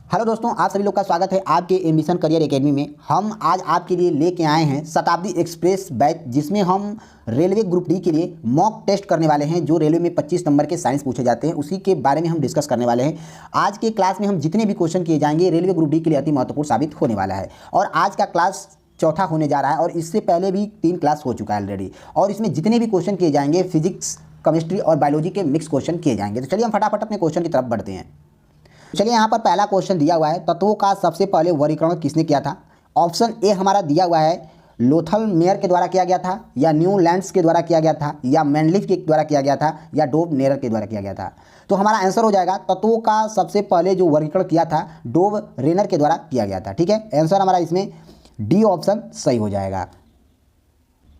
Hello दोस्तों, आप सभी लोग का स्वागत है आपके एम्बिशन करियर एकेडमी में। हम आज आपके लिए लेके आए हैं शताब्दी एक्सप्रेस बैच, जिसमें हम रेलवे ग्रुप डी के लिए मॉक टेस्ट करने वाले हैं। जो रेलवे में 25 नंबर के साइंस पूछे जाते हैं, उसी के बारे में हम डिस्कस करने वाले हैं। आज के क्लास में हम जितने भी क्वेश्चन किए जाएंगे रेलवे ग्रुप डी के लिए अति महत्वपूर्ण साबित होने वाला है। और आज का क्लास चौथा होने जा रहा है और इससे पहले भी 3 क्लास हो चुका है ऑलरेडी। और इसमें जितने भी क्वेश्चन किए जाएंगे फिजिक्स, केमिस्ट्री और बायोलॉजी के मिक्स क्वेश्चन किए जाएंगे। तो चलिए हम फटाफट अपने क्वेश्चन की तरफ बढ़ते हैं। चलिए यहाँ पर पहला क्वेश्चन दिया हुआ है, तत्वों का सबसे पहले वर्गीकरण किसने किया था। ऑप्शन ए हमारा दिया हुआ है लोथल मेयर के द्वारा किया गया था, या न्यूलैंड्स के द्वारा किया गया था, या मैंडलिफ के द्वारा किया गया था, या डोब नेरर के द्वारा किया गया था। तो हमारा आंसर हो जाएगा तत्वों का सबसे पहले जो वर्गीकरण किया था डोब रेनर के द्वारा किया गया था। ठीक है, आंसर हमारा इसमें डी ऑप्शन सही हो जाएगा।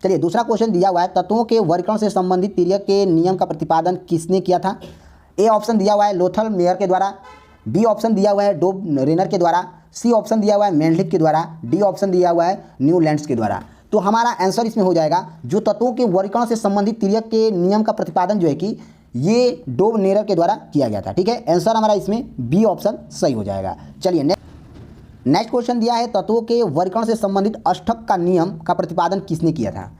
चलिए दूसरा क्वेश्चन दिया हुआ है, तत्वों के वर्गीकरण से संबंधित तिर्यक के नियम का प्रतिपादन किसने किया था। ए ऑप्शन दिया हुआ है लोथल मेयर के द्वारा, बी ऑप्शन दिया हुआ है डोब रेनर के द्वारा, सी ऑप्शन दिया हुआ है मैंडलिफ के द्वारा, डी ऑप्शन दिया हुआ है न्यूलैंड्स के द्वारा। तो हमारा आंसर इसमें हो जाएगा जो तत्वों के वर्गीकरण से संबंधित तिर्यक के नियम का प्रतिपादन जो है कि ये डोब नेरर के द्वारा किया गया था। ठीक है, आंसर हमारा इसमें बी ऑप्शन सही हो जाएगा। चलिए नेक्स्ट क्वेश्चन दिया है, तत्वों के वर्गीकरण से संबंधित अष्टक का नियम का प्रतिपादन किसने किया था।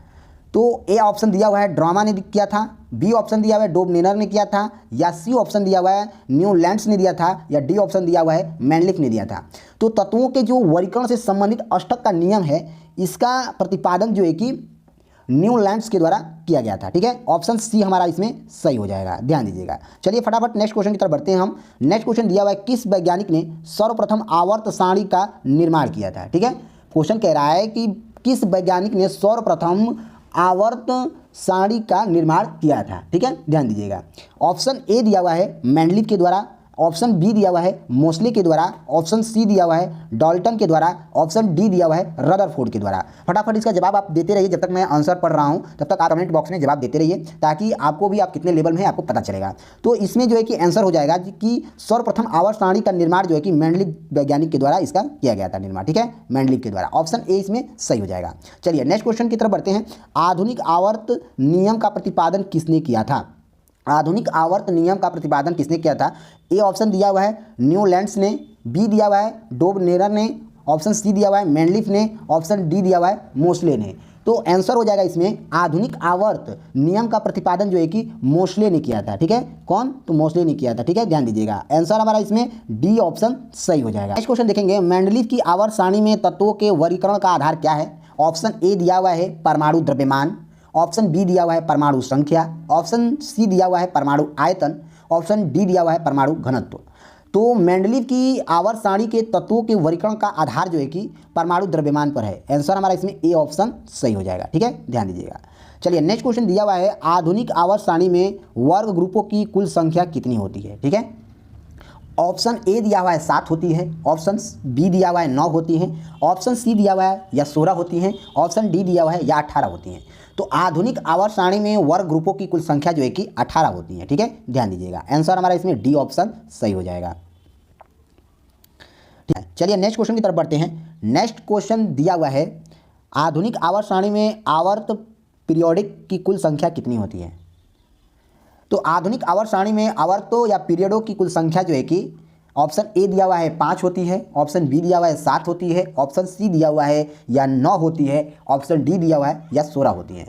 तो ए ऑप्शन दिया हुआ है ड्रामा ने किया था, बी ऑप्शन दिया हुआ है डोब नेनर ने किया था, या सी ऑप्शन दिया हुआ है न्यूलैंड्स ने दिया था, या डी ऑप्शन दिया हुआ है मैंडलिफ ने दिया था। तो तत्वों के जो वर्गीकरण से संबंधित अष्टक का नियम है, इसका प्रतिपादन जो है कि न्यूलैंड्स के द्वारा किया गया था। ठीक है, ऑप्शन सी हमारा इसमें सही हो जाएगा, ध्यान दीजिएगा। चलिए फटाफट नेक्स्ट क्वेश्चन की तरफ बढ़ते हैं हम। नेक्स्ट क्वेश्चन दिया हुआ है, किस वैज्ञानिक ने सर्वप्रथम आवर्त सारणी का निर्माण किया था। ठीक है, क्वेश्चन कह रहा है कि किस वैज्ञानिक ने सर्वप्रथम आवर्त सारणी का निर्माण किया था। ठीक है, ध्यान दीजिएगा। ऑप्शन ए दिया हुआ है मैंडलिफ के द्वारा, ऑप्शन बी दिया हुआ है मोस्ले के द्वारा, ऑप्शन सी दिया हुआ है डाल्टन के द्वारा, ऑप्शन डी दिया हुआ है रदरफोर्ड के द्वारा। फटाफट इसका जवाब आप देते रहिए, जब तक मैं आंसर पढ़ रहा हूं तब तक आप कमेंट बॉक्स में जवाब देते रहिए, ताकि आपको भी आप कितने लेवल में हैं आपको पता चलेगा। तो इसमें जो है कि आंसर हो जाएगा कि सर्वप्रथम आवर्त सारणी का निर्माण जो है कि मैंडलिफ वैज्ञानिक के द्वारा इसका किया गया था निर्माण। ठीक है, मैंडलिफ के द्वारा, ऑप्शन ए इसमें सही हो जाएगा। चलिए नेक्स्ट क्वेश्चन की तरफ बढ़ते हैं। आधुनिक आवर्त नियम का प्रतिपादन किसने किया था। आधुनिक आवर्त नियम का प्रतिपादन किसने किया था। ए ऑप्शन दिया हुआ है न्यूलैंड्स ने, बी दिया हुआ है डोब नेरर ने, ऑप्शन सी दिया हुआ है मैंडलिफ ने, ऑप्शन डी दिया हुआ है मोस्ले ने। तो आंसर हो जाएगा इसमें आधुनिक आवर्त नियम का प्रतिपादन जो है कि मोस्ले ने किया था। ठीक है, कौन, तो मोस्ले ने किया था। ठीक है, ध्यान दीजिएगा, आंसर हमारा इसमें डी ऑप्शन सही हो जाएगा। नेक्स्ट क्वेश्चन देखेंगे, मैंडलिफ की आवर्त सारणी में तत्वों के वर्गीकरण का आधार क्या है। ऑप्शन ए दिया हुआ है परमाणु द्रव्यमान, ऑप्शन बी दिया हुआ है परमाणु संख्या, ऑप्शन सी दिया हुआ है परमाणु आयतन, ऑप्शन डी दिया हुआ है परमाणु घनत्व। तो मैंडलिफ की आवर्त सारणी के तत्वों के वर्गीकरण का आधार जो है कि परमाणु द्रव्यमान पर है। आंसर हमारा इसमें ए ऑप्शन सही हो जाएगा। ठीक है, ध्यान दीजिएगा। चलिए नेक्स्ट क्वेश्चन दिया हुआ है, आधुनिक आवर्त सारणी में वर्ग ग्रुपों की कुल संख्या कितनी होती है। ठीक है, ऑप्शन ए दिया हुआ है 7 होती है, ऑप्शन बी दिया हुआ है 9 होती है, ऑप्शन सी दिया हुआ है या 16 होती है, ऑप्शन डी दिया हुआ है या 18 होती हैं। तो आधुनिक आवर्त सारणी में वर्ग ग्रुपों की कुल संख्या जो है कि 18 होती है। ठीक है, ध्यान दीजिएगा, आंसर हमारा इसमें डी ऑप्शन सही हो जाएगा। ठीक है, चलिए नेक्स्ट क्वेश्चन की तरफ बढ़ते हैं। नेक्स्ट क्वेश्चन दिया हुआ है, आधुनिक आवर्त सारणी में आवर्त पीरियोडिक की कुल संख्या कितनी होती है। तो आधुनिक आवर्त सारणी में आवर्तों या पीरियडों की कुल संख्या जो है कि ऑप्शन ए दिया हुआ है 5 होती है, ऑप्शन बी दिया हुआ है 7 होती है, ऑप्शन सी दिया हुआ है या 9 होती है, ऑप्शन डी दिया हुआ है या 16 होती है।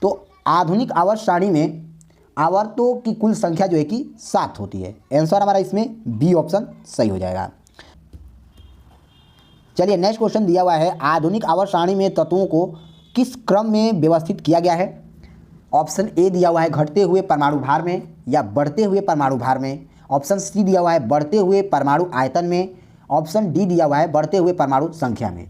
तो आधुनिक आवर्त सारणी में आवर्तों की कुल संख्या जो है कि 7 होती है। आंसर हमारा इसमें बी ऑप्शन सही हो जाएगा। चलिए नेक्स्ट क्वेश्चन दिया हुआ है, आधुनिक आवर्त सारणी में तत्वों को किस क्रम में व्यवस्थित किया गया है। ऑप्शन ए दिया हुआ है घटते हुए परमाणु भार में या बढ़ते हुए परमाणु भार में, ऑप्शन सी दिया हुआ है बढ़ते हुए परमाणु आयतन में, ऑप्शन डी दिया हुआ है बढ़ते हुए परमाणु संख्या में।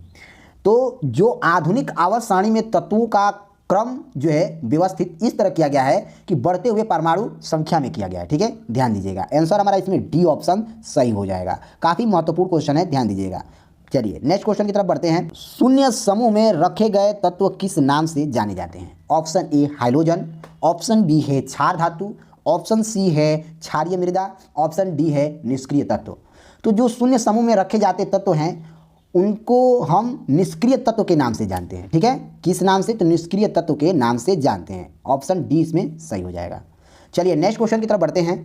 तो जो आधुनिक आवर्त सारणी में तत्वों का क्रम जो है व्यवस्थित इस तरह किया गया है कि बढ़ते हुए परमाणु संख्या में किया गया है। ठीक है, ध्यान दीजिएगा, आंसर हमारा इसमें डी ऑप्शन सही हो जाएगा। काफ़ी महत्वपूर्ण क्वेश्चन है, ध्यान दीजिएगा। चलिए नेक्स्ट क्वेश्चन की तरफ बढ़ते हैं। शून्य समूह में रखे गए तत्व किस नाम से जाने जाते हैं। Option A hydrogen, option B है क्षार धातु, ऑप्शन सी है क्षारीय मृदा, ऑप्शन डी है निष्क्रिय तत्व। तो जो शून्य समूह में रखे जाते तत्व हैं उनको हम निष्क्रिय तत्व के नाम से जानते हैं। ठीक है, किस नाम से, तो निष्क्रिय तत्व के नाम से जानते हैं। ऑप्शन डी इसमें सही हो जाएगा। चलिए नेक्स्ट क्वेश्चन की तरफ बढ़ते हैं।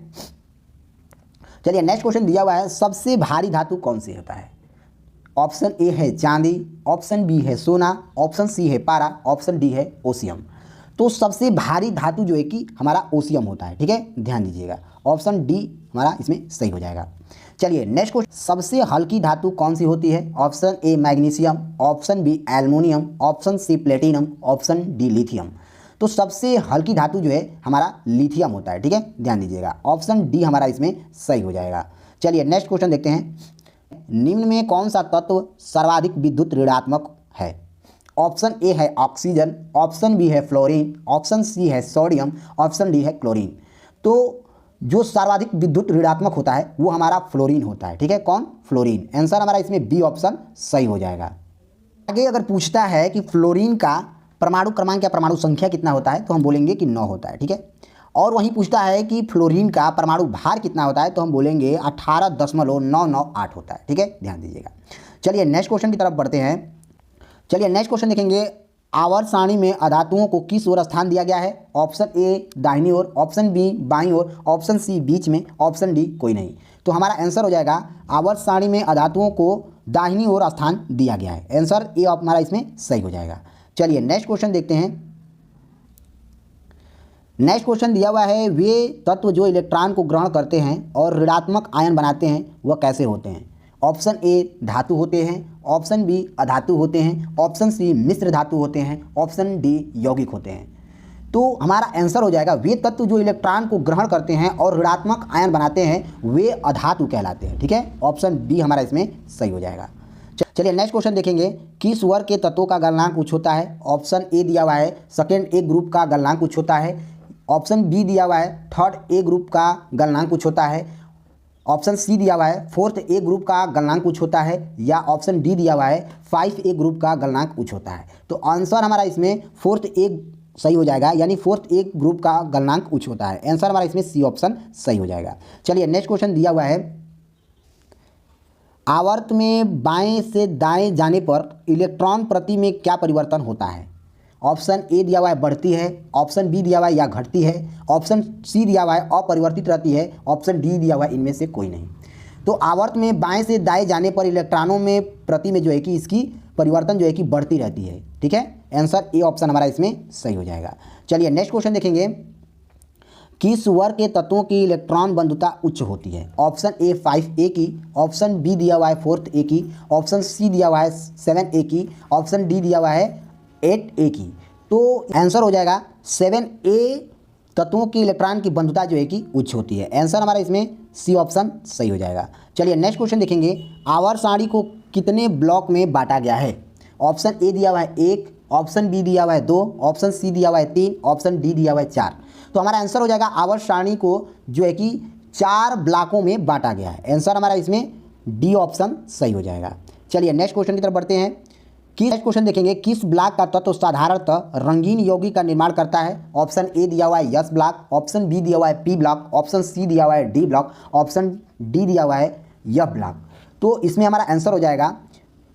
चलिए नेक्स्ट क्वेश्चन दिया हुआ है, सबसे भारी धातु कौन सी होता है? ऑप्शन ए है चांदी, ऑप्शन बी है सोना, ऑप्शन सी है पारा, ऑप्शन डी है ओसियम। तो सबसे भारी धातु जो है कि हमारा ओसियम होता है, ठीक है, ध्यान दीजिएगा। ऑप्शन डी हमारा इसमें सही हो जाएगा। चलिए नेक्स्ट क्वेश्चन, सबसे हल्की धातु कौन सी होती है? Option A magnesium, option B aluminium, option C platinum, option D lithium. तो सबसे हल्की धातु जो है हमारा लिथियम होता है, ठीक है, ध्यान दीजिएगा। ऑप्शन डी हमारा इसमें सही हो जाएगा। चलिए नेक्स्ट क्वेश्चन देखते हैं, निम्न में कौन सा तत्व सर्वाधिक विद्युत ऋणात्मक है? ऑप्शन ए है ऑक्सीजन, ऑप्शन बी है फ्लोरीन, ऑप्शन सी है सोडियम, ऑप्शन डी है क्लोरीन। तो जो सर्वाधिक विद्युत ऋणात्मक होता है वो हमारा फ्लोरीन होता है, ठीक है, कौन? फ्लोरीन। आंसर हमारा इसमें बी ऑप्शन सही हो जाएगा। आगे अगर पूछता है कि फ्लोरीन का परमाणु क्रमांक या परमाणु संख्या कितना होता है, तो हम बोलेंगे कि 9 होता है, ठीक है। और वहीं पूछता है कि फ्लोरीन का परमाणु भार कितना होता है, तो हम बोलेंगे 18.998 होता है, ठीक है, ध्यान दीजिएगा। चलिए नेक्स्ट क्वेश्चन की तरफ बढ़ते हैं। चलिए नेक्स्ट क्वेश्चन देखेंगे, आवर्त सारणी में अधातुओं को किस ओर स्थान दिया गया है? ऑप्शन ए दाहिनी ओर, ऑप्शन बी बाईं ओर, ऑप्शन सी बीच में, ऑप्शन डी कोई नहीं। तो हमारा आंसर हो जाएगा आवर्त सारणी में अधातुओं को दाहिनी ओर स्थान दिया गया है। आंसर ए हमारा इसमें सही हो जाएगा। चलिए नेक्स्ट क्वेश्चन देखते हैं। नेक्स्ट क्वेश्चन दिया हुआ है, वे तत्व जो इलेक्ट्रॉन को ग्रहण करते हैं और ऋणात्मक आयन बनाते हैं वह कैसे होते हैं? ऑप्शन ए धातु होते हैं, ऑप्शन बी अधातु होते हैं, ऑप्शन सी मिश्र धातु होते हैं, ऑप्शन डी यौगिक होते हैं। तो हमारा आंसर हो जाएगा, वे तत्व जो इलेक्ट्रॉन को ग्रहण करते हैं और ऋणात्मक आयन बनाते हैं वे अधातु कहलाते हैं, ठीक है। ऑप्शन बी हमारा इसमें सही हो जाएगा। चलिए नेक्स्ट क्वेश्चन देखेंगे, किस वर्ग के तत्वों का गलनांक उच्च होता है? ऑप्शन ए दिया हुआ है सेकेंड ए ग्रुप का गलनांक उच्च होता है, ऑप्शन बी दिया हुआ है थर्ड ए ग्रुप का गलनांक उच्च होता है, ऑप्शन सी दिया हुआ है फोर्थ ए ग्रुप का गलनांक उच्च होता है, या ऑप्शन डी दिया हुआ है 5A ग्रुप का गलनांक उच्च होता है। तो आंसर हमारा इसमें फोर्थ ए सही हो जाएगा, यानी फोर्थ ए ग्रुप का गलनांक उच्च होता है। आंसर हमारा इसमें सी ऑप्शन सही हो जाएगा। चलिए नेक्स्ट क्वेश्चन दिया हुआ है, आवर्त में बाएं से दाएं जाने पर इलेक्ट्रॉन प्रति में क्या परिवर्तन होता है? ऑप्शन ए दिया हुआ है बढ़ती है, ऑप्शन बी दिया हुआ है या घटती है, ऑप्शन सी दिया हुआ है अपरिवर्तित रहती है, ऑप्शन डी दिया हुआ है इनमें से कोई नहीं। तो आवर्त में बाएं से दाएं जाने पर इलेक्ट्रॉनों में प्रति में जो है कि इसकी परिवर्तन जो है कि बढ़ती रहती है, ठीक है। आंसर ए ऑप्शन हमारा इसमें सही हो जाएगा। चलिए नेक्स्ट क्वेश्चन देखेंगे, किस वर्ग के तत्वों की इलेक्ट्रॉन बंधुता उच्च होती है? ऑप्शन ए 5A की, ऑप्शन बी दिया हुआ है 4A की, ऑप्शन सी दिया हुआ है 7A की, ऑप्शन डी दिया हुआ है 8A की। तो आंसर हो जाएगा 7A तत्वों की इलेक्ट्रॉन की बंधुता जो है कि उच्च होती है। आंसर हमारा इसमें सी ऑप्शन सही हो जाएगा। चलिए नेक्स्ट क्वेश्चन देखेंगे, आवर्त सारणी को कितने ब्लॉक में बांटा गया है? ऑप्शन ए दिया हुआ है 1, ऑप्शन बी दिया हुआ है 2, ऑप्शन सी दिया हुआ है 3, ऑप्शन डी दिया हुआ है 4। तो हमारा आंसर हो जाएगा आवर्त सारणी को जो है कि 4 ब्लॉकों में बांटा गया है। आंसर हमारा इसमें डी ऑप्शन सही हो जाएगा। चलिए नेक्स्ट क्वेश्चन की तरफ बढ़ते हैं। नेक्स्ट क्वेश्चन देखेंगे, किस ब्लॉक का तत्व साधारणतः रंगीन यौगिक का निर्माण करता है? ऑप्शन ए दिया हुआ है यस ब्लॉक, ऑप्शन बी दिया हुआ है पी ब्लॉक, ऑप्शन सी दिया हुआ है डी ब्लॉक, ऑप्शन डी दिया हुआ है एफ ब्लॉक। तो इसमें हमारा आंसर हो जाएगा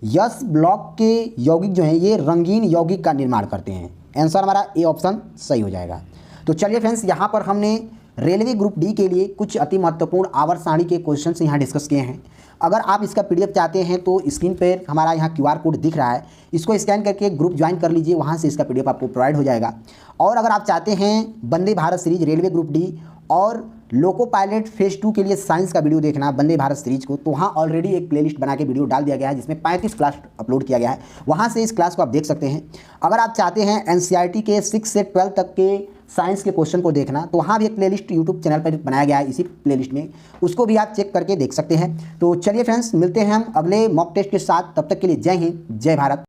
यस ब्लॉक के यौगिक जो हैं ये रंगीन यौगिक का निर्माण करते हैं। आंसर हमारा ए ऑप्शन सही हो जाएगा। तो चलिए फ्रेंड्स, यहाँ पर हमने रेलवे ग्रुप डी के लिए कुछ अति महत्वपूर्ण आवर्त सारणी के क्वेश्चन यहाँ डिस्कस किए हैं। अगर आप इसका PDF चाहते हैं तो स्क्रीन पर हमारा यहाँ QR कोड दिख रहा है, इसको स्कैन करके ग्रुप ज्वाइन कर लीजिए, वहाँ से इसका PDF आपको प्रोवाइड हो जाएगा। और अगर आप चाहते हैं Vande Bharat series railway group D और लोको पायलट फेज 2 के लिए साइंस का वीडियो देखना वंदे भारत सीरीज को, तो वहाँ ऑलरेडी एक प्लेलिस्ट बना के वीडियो डाल दिया गया है जिसमें 35 क्लास अपलोड किया गया है, वहाँ से इस क्लास को आप देख सकते हैं। अगर आप चाहते हैं NCERT के 6 से 12 तक के साइंस के क्वेश्चन को देखना, तो वहाँ भी एक प्लेलिस्ट यूट्यूब चैनल पर बनाया गया है, इसी प्लेलिस्ट में उसको भी आप चेक करके देख सकते हैं। तो चलिए फ्रेंड्स, मिलते हैं हम अगले मॉक टेस्ट के साथ, तब तक के लिए जय हिंद, जय भारत।